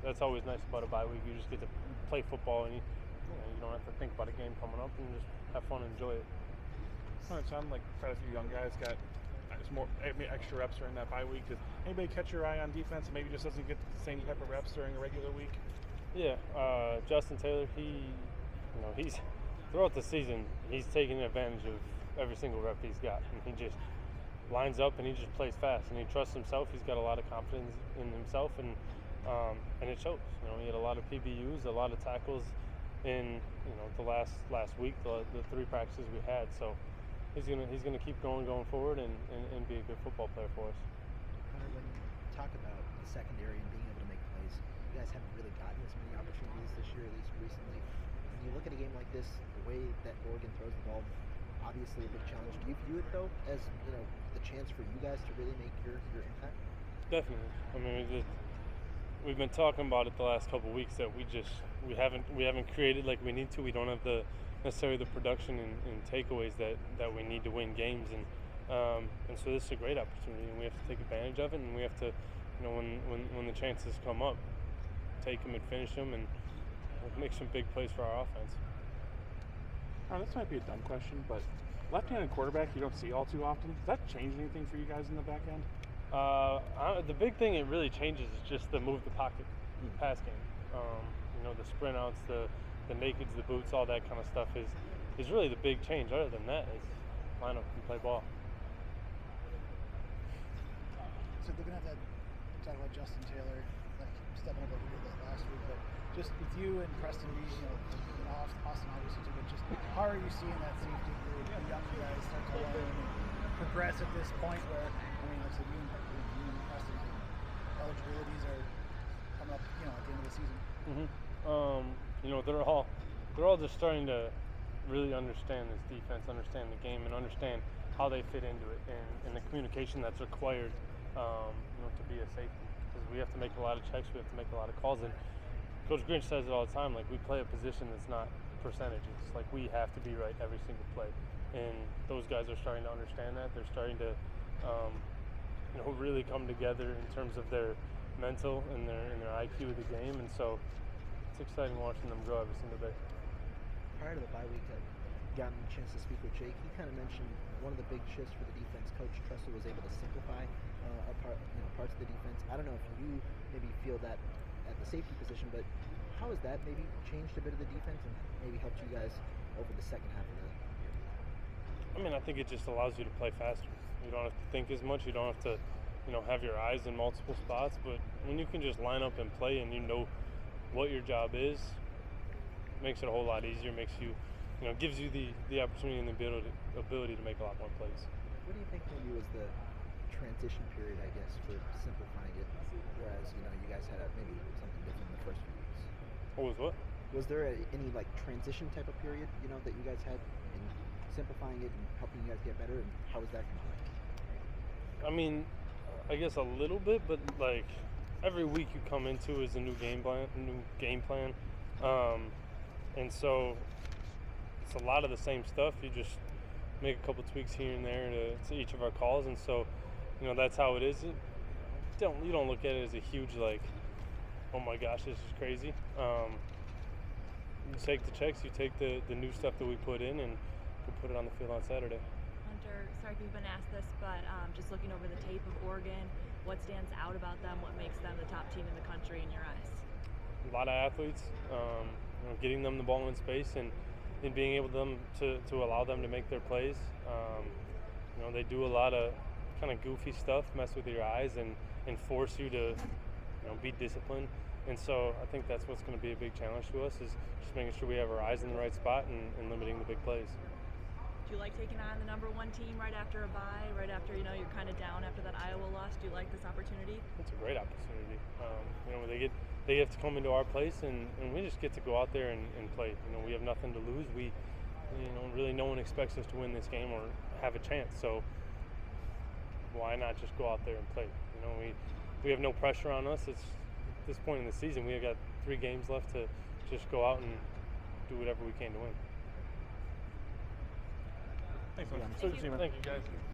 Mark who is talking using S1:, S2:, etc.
S1: that's always nice about a bye week. You just get to play football, and you don't have to think about a game coming up, and just have fun and enjoy it.
S2: It sounded like quite a few young guys got more extra reps during that bye week. Did anybody catch your eye on defense and maybe just doesn't get the same type of reps during a regular week?
S1: Yeah, Justin Taylor, he's throughout the season, he's taking advantage of every single rep he's got, and he just lines up and he just plays fast, and he trusts himself. He's got a lot of confidence in himself, and it shows. He had a lot of PBUs, a lot of tackles in the last week, the 3 practices we had. So he's gonna keep going forward and be a good football player for us.
S3: Hunter, when you talk about the secondary and being able to make plays, you guys haven't really gotten as many opportunities this year, at least recently. When you look at a game like this, the way that Oregon throws the ball, obviously a big challenge. Do you view it though as the chance for you guys to really make your impact?
S1: Definitely. I mean, we've been talking about it the last couple of weeks that we haven't created like we need to. We don't have necessarily the production and takeaways that we need to win games, and so this is a great opportunity, and we have to take advantage of it, and we have to, when the chances come up, take them and finish them, and make some big plays for our offense.
S2: This might be a dumb question, but left-handed quarterback you don't see all too often. Does that change anything for you guys in the back end?
S1: The big thing it really changes is just the move the pocket pass game. The sprint outs, the nakeds, the boots, all that kind of stuff is really the big change. Other than that, is line up and play ball.
S4: So looking at that, talking about Justin Taylor, like stepping up like we did last week, but just with you and Preston B, and Austin obviously too, but just how are you seeing that safety group, the young guys start to learn and progress at this point where, like I said, you and Preston, eligibilities are coming up, at the end of the season?
S1: Mm-hmm. They're all just starting to really understand this defense, understand the game, and understand how they fit into it, and the communication that's required, to be a safety. Because we have to make a lot of checks, we have to make a lot of calls, and Coach Grinch says it all the time. Like, we play a position that's not percentages. Like, we have to be right every single play, and those guys are starting to understand that. They're starting to, really come together in terms of their mental and their IQ of the game, and so it's exciting watching them grow every single day.
S3: Prior to the bye week, I'd gotten a chance to speak with Jake. He kind of mentioned one of the big shifts for the defense. Coach Tressel was able to simplify parts of the defense. I don't know if you maybe feel that at the safety position, but how has that maybe changed a bit of the defense and maybe helped you guys over the second half of the year?
S1: I mean, I think it just allows you to play faster. You don't have to think as much. You don't have to, have your eyes in multiple spots. But when you can just line up and play, and you know what your job is, it makes it a whole lot easier. Makes you, gives you the opportunity and the ability to make a lot more plays.
S3: What do you think maybe was the transition period, I guess, for simplifying it, whereas you guys had maybe something different in the first few weeks?
S1: What was what?
S3: Was there any transition type of period that you guys had in simplifying it and helping you guys get better, and how was that going?
S1: I mean, I guess a little bit, but like every week you come into is a new game plan, and so it's a lot of the same stuff. You just make a couple tweaks here and there to each of our calls, and so that's how it is. You don't look at it as a huge oh my gosh, this is crazy. You take the checks, you take the new stuff that we put in, and we put it on the field on Saturday.
S5: Hunter, sorry if you've been asked this, but just looking over the tape of Oregon, what stands out about them? What makes them the top team in the country in your eyes?
S1: A lot of athletes, getting them the ball in space and being able to allow them to make their plays. They do a lot of kind of goofy stuff, mess with your eyes, and force you to be disciplined. And so I think that's what's going to be a big challenge to us, is just making sure we have our eyes in the right spot and limiting the big plays.
S5: Do you like taking on the number one team right after a bye, right after you're kind of down after that Iowa loss? Do you like this opportunity?
S1: It's a great opportunity. They have to come into our place, and we just get to go out there and play. We have nothing to lose. Really no one expects us to win this game or have a chance. So why not just go out there and play? We have no pressure on us. It's at this point in the season, we have got 3 games left to just go out and do whatever we can to win.
S2: Thanks, man.
S5: Thank you.
S1: Thank you, guys.